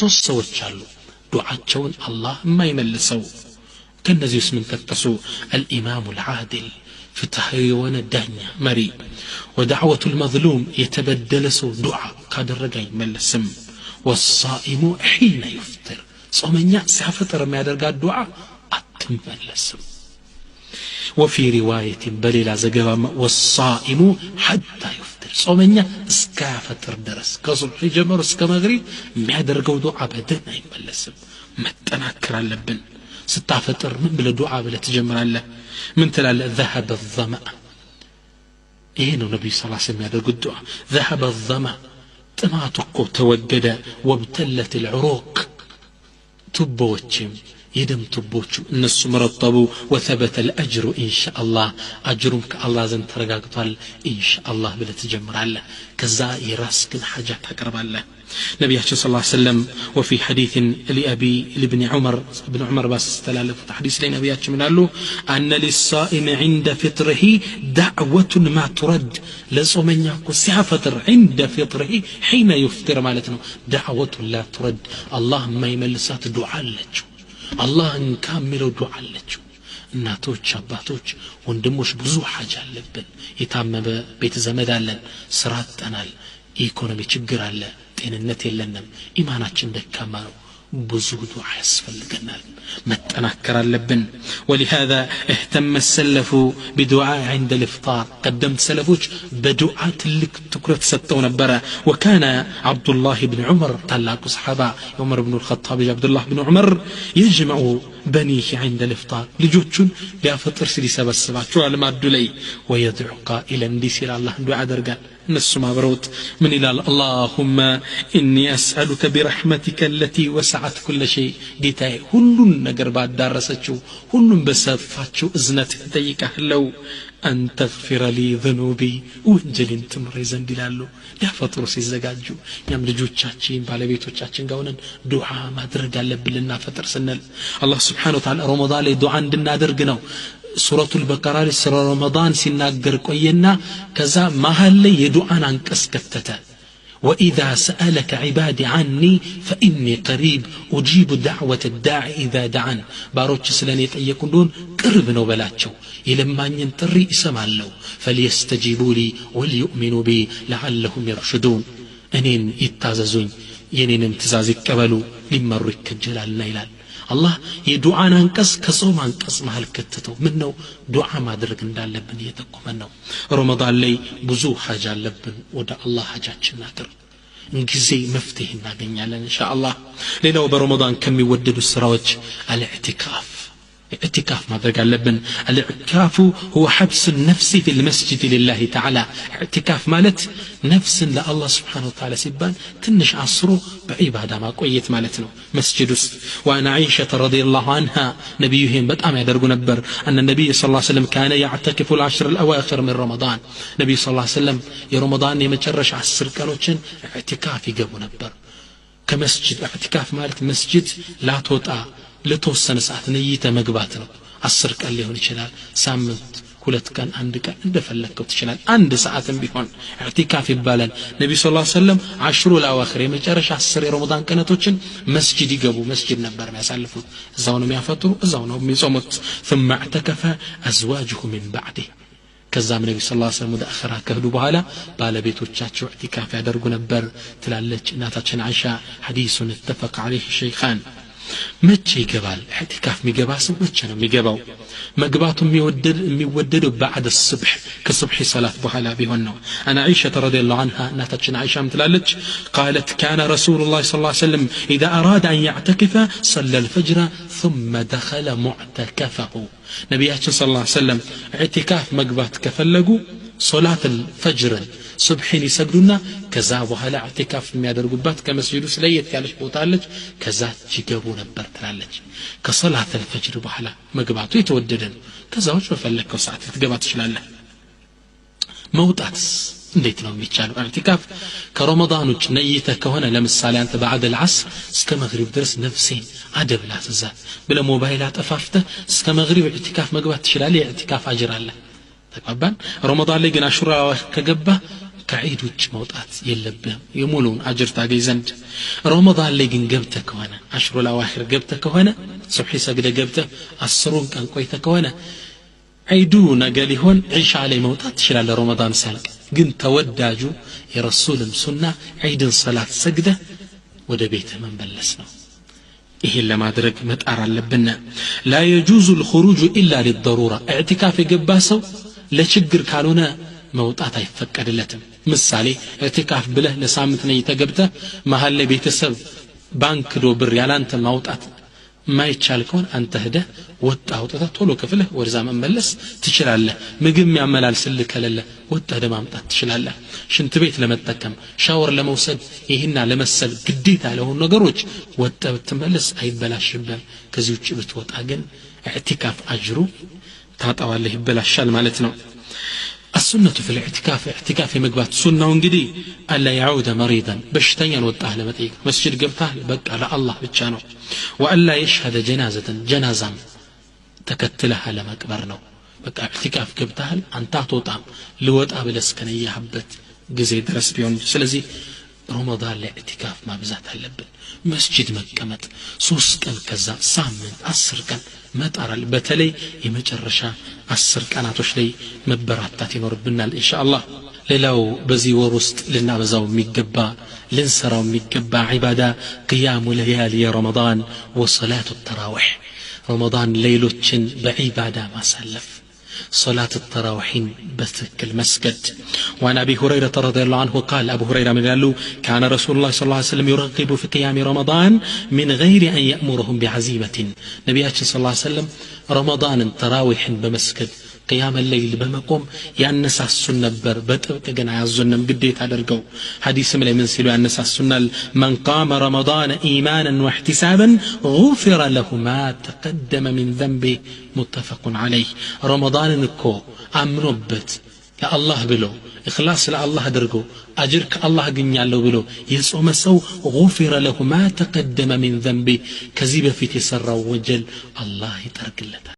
ሶስት ሰዎች አሉ ዱዓቸውን አላህ የማይመልሰው ከነዚህ ምን ተጠቀሱ الامام العادل ፍትሃዊ የሆነ ዳኛ መሪ ودعوة المظلوم የተበደለ ሰው ዱዓ ካደረገ አይመለስም والصائم حين يفطر ጾመኛ ሲያፈጥር የሚያደርጋት ዱዓ አትመለስም وفي روايه بليلا زغبا والصائم حتى يفطر ጾመኛ እስካፈጥር ድረስ ከሱብህ ጀምሮ እስከ መግሪብ የሚያደርገው ዱዓ በደን አይመለስም መጠናከር አለብን ስታፈጥር ምን ብለ ዱዓ ብለ ትጀምራለህ ምን ትላለህ ذهب الظمأ ይሄ ነው ነብዩ ሰለላሁ ዐለይሂ ወሰለም ያደርጉት ዱዓ ذهب الظمأ ጥማቱ ተወገደ وابتلت العروق ቱቦችም يدم تبوچو الناس مرطبو وثبت الأجر إن شاء الله أجرم كالله زن ترقاقطال إن شاء الله بلا تجمر الله كذا يراسك حاجات أقرب الله نبي صلى الله عليه وسلم وفي حديث لأبي لابن عمر ابن عمر بس استلالف حديث لين أبي من قال له أن للصائم عند فطره دعوة ما ترد لصومن يكو سافطر عند فطره حين يفطر مالتنا دعوة لا ترد الله ما يملسات دعاء لك አላህን ካሚለው ዱዓ አለችው እናቶች አባቶች ወንድሞች ብዙ ሐጅ አለብን የታመመ ቤተ ዘመድ አለን ስራ አጥተናል ኢኮኖሚ ችግር አለ ጤንነት የለንም ኢማናችን ደካማ ነው ብዙ ዱዓ ያስፈልገናል መጠናከር አለብን ولهذا اهتم السلف بدعاء عند الافطار قدمت سلفوች بدعاء ትልቅ ትኩረት ሰጥተው ነበር وكان عبد الله بن عمر ታላቁ صحابه عمر بن الخطاب عبد الله بن عمر يجمع بنيه عند الافطار ልጆቹን ሊያፈጥር ሲሰበስባቸው አልማዱ ላይ ويدعو قائلا እንዲሲል አላህ ዱዓ ያደርጋል እነሱ ማብረውት ምን ይላል اللهم اني اسالك برحمتك التي وسعت كل شيء ጌታዬ ሁሉን ነገር ባዳረሰችው ሁሉን በሰፋችው እዝነት ጠይቀህለው أن تغفر لي ذنوبي ወንጀልን ትምረይ ዘንድ ይላሉ ያፈጥሩ ሲዘጋጁ ያም ልጆቻችን ባለቤቶቻችን ጋር ሆነን ዱዓ ማድረግ አለብንና ፈጥር ስንል አላህ Subhanahu Wa Ta'ala ረመዳን ላይ ዱዓ እንድናደርግ ነው ሱረቱ አልበቀራ ላይ ስለ ረመዳን ሲናገር ቆየና ከዛ መሃል ላይ የዱዓን አንቀጽ ከተተ وإذا سألك عبادي عني فإني قريب أجيب دعوة الداعي إذا دعان باروች ስለኔ ጠየቁን ዶን ቅርብ ነው በላቸው ይለማኝን ጥሪ ይሰማለው فليستجيبوا لي وليؤمنوا بي لعلهم يرشدون እኔን ይታዘዙኝ የኔንም ትእዛዝ ይቀበሉ ሊመሩ ይከጀላልና ይላል አላህ የዱዓን አንቀጽ ከጾም አንቀጽ መሃል ከተተው ምን ነው ዱዓ ማድረግ እንዳለብን እየተቆመን ነው ረመዳን ላይ ብዙ ሐጅ አለብን ወደ አላህ ሐጃችን አድርግ እንግዜ መፍትሄ እናገኛለን ኢንሻአላህ ሌላው በረመዳን ከሚወደዱ ስራዎች አልኢዕቲካፍ اعتكاف ما درج لبن الاعتكاف هو حبس النفس في المسجد لله تعالى اعتكاف مالت نفس لله سبحانه وتعالى سبان تنش عصره بعباده ما قويت مالتنا مسجد وانا عائشه رضي الله عنها نبيهم بتام يدرجو نبر ان النبي صلى الله عليه وسلم كان يعتكف العشر الاواخر من رمضان النبي صلى الله عليه وسلم يا رمضان يمچرش 10 ቀኖችን اعتكاف يجب نبر كمسجد اعتكاف مالت مسجد لا توطا ለተወሰነ ሰዓት ነይተ መግባት ነው 10 ቀን ሊሆን ይችላል ሳምንት 2 ቀን 1 ቀን እንደፈለከው ትችላል አንድ ሰዓትም ቢሆን ኢዕቲካፍ ይባላል ነብዩ ሰለላሁ ዐለይሂ ወሰለም 10 ለአዋኺር የመጨረሻ 10 የረመዳን ቀናቶችን መስጂድ ይገቡ መስጂድ ነበር የሚያሳልፉት እዛው ነው የሚያፈጥሩ እዛው ነው የሚጾሙት ثم اعتكف ازواجه من بعده ከዛም ነብዩ ሰለላሁ ዐለይሂ ወሰለም ወደ አኺራ ከሄዱ በኋላ ባለቤቶቻቸው ኢዕቲካፍ ያደርጉ ነበር ትላለች እናታችን አይሻ ሐዲሱን اتفق عليه الشيخان መቼ ይገባል ኢዕቲካፍ የሚገባ ሰው መቼ ነው የሚገባው መግባቱ የሚወደደው بعد الصبح ከሱብሂ ሰላት በኋላ ቢሆን ነው انا عائشه رضي الله عنها እናታችን አይሻ ምትላለች قالت كان رسول الله صلى الله عليه وسلم اذا اراد ان يعتكف صلى الفجر ثم دخل معتكفه ነብያችን صلى الله عليه وسلم ኢዕቲካፍ መግባት ከፈለጉ ሶላት الفجر ሱብሂን ይሰግዱና ከዛ በኋላ ኢዕቲካፍ የሚያደርጉባት ከመስጂዱ ስለየት ያለች ቦታ አለች ከዛች ይገቡ ነበር ትላለች ከሶላት الفجر በኋላ መግባቱ የተወደደ ነው ከዛዎች በፈለከው ሰዓት ልትገባ ትችላለህ መውጣትስ እንዴት ነው የሚቻለው ኢዕቲካፍ ከረመዳን ውጭ ነይተ ከሆነ ለምሳሌ አንተ بعد العصر እስከ መግሪብ ድረስ ነፍሴን አደብ ላትዛት ብለ ሞባይል አጠፋፍተ እስከ መግሪብ ኢዕቲካፍ መግባት ትችላለህ የኢዕቲካፍ አጅር አለ ተቀባን ረመዳን ላይ ግን አሹራ ከገባ ከዒድ ውጭ መውጣት የለብህም የሙሉውን አጅር ታገኝ ዘንድ ረመዳን ላይ ግን ገብተህ ከሆነ አሽሩል አዋኺር ገብተህ ከሆነ ሱብሒ ሰግደህ ገብተህ 10ን ቀን ቆይተህ ከሆነ ዒዱ ነገ ሊሆን ዒሻ ላይ መውጣት ትችላለህ ረመዳን ሳያልቅ ግን ተወዳጁ የረሱልን ሱና ዒድን ሰላት ሰግደህ ወደ ቤትህ መመለስ ነው ይሄን ለማድረግ መጣር አለብን لا يجوز الخروج الا للضروره اعتكاف የገባ ሰው ለችግር ካልሆነ መውጣት አይፈቀድለትም ምሳሌ ኢዕቲካፍ ብለህ ለሳምንት ነው የተገብተህ መሃል ላይ ቤተሰብ ባንክ ዶ ብር ያላንተ ማውጣት ማይቻል ከሆነ አንተ ሄደህ ወጣ አውጥተህ ቶሎ ከፍለህ ወደዛ መመለስ ትችላለህ ምግብ የሚያመላልስልህ ከሌለ ወጣ ማምጣት ትችላለህ ሽንት ቤት ለመጠቀም ሻወር ለመውሰድ ይሄና ለመሰል ግዴታ ለሆኑ ነገሮች ወጣ ብትመለስ አይበላሽብህም ከዚህ ውጪ ብትወጣ ግን ኢዕቲካፍ አጅሩ ታጣዋለህ ይበላሻል ማለት ነው السنة في الاعتكاف اعتكاف مقبات سنة ونقدي ألا يعود مريضا بشتين وطاه لمتيك مسجد قبطاه بقى على الله بتشانو وألا يشهد جنازة تكتلها لما كبرنو بقى اعتكاف قبطاه أنت توطام لوط قبل اسكنية حبت جزي درس بيون سلزي رمضان الاعتكاف ما بزات هلبن مسجد مكمت سوس كان كذا سامن 10 كان مطار በተለይ የመጨረሻ 10 ቀናቶች ላይ መበራታት ይኖርብናል ኢንሻአላህ ሌላው በዚህ ወር ውስጥ ልናበዛው የሚገባ ልንሰራው የሚገባ ዒባዳ قيام ليالي رمضان وصلاه التراويح رمضان ليلوችን በዒባዳ ማሳለፍ صلاة التراويح بتكل مسجد وعن أبي هريرة رضي الله عنه قال أبو هريرة من قال كان رسول الله صلى الله عليه وسلم يرغب في قيام رمضان من غير أن يأمرهم بعزيمة نبياتنا صلى الله عليه وسلم رمضان تراويح بمسجد قيام الليل بمقوم يأنسى السنة بر بتبقى جنا يعزنا مقديت على الرجو حديث من سيلو يأنسى السنة من قام رمضان إيمانا واحتسابا غفر له ما تقدم من ذنبه متفق عليه رمضان نكو أمنبت يا الله بلو إخلاص لله درجو أجرك الله جنيا له بلو يسوم سو غفر له ما تقدم من ذنبه كذب في تسر وجل الله يترك لته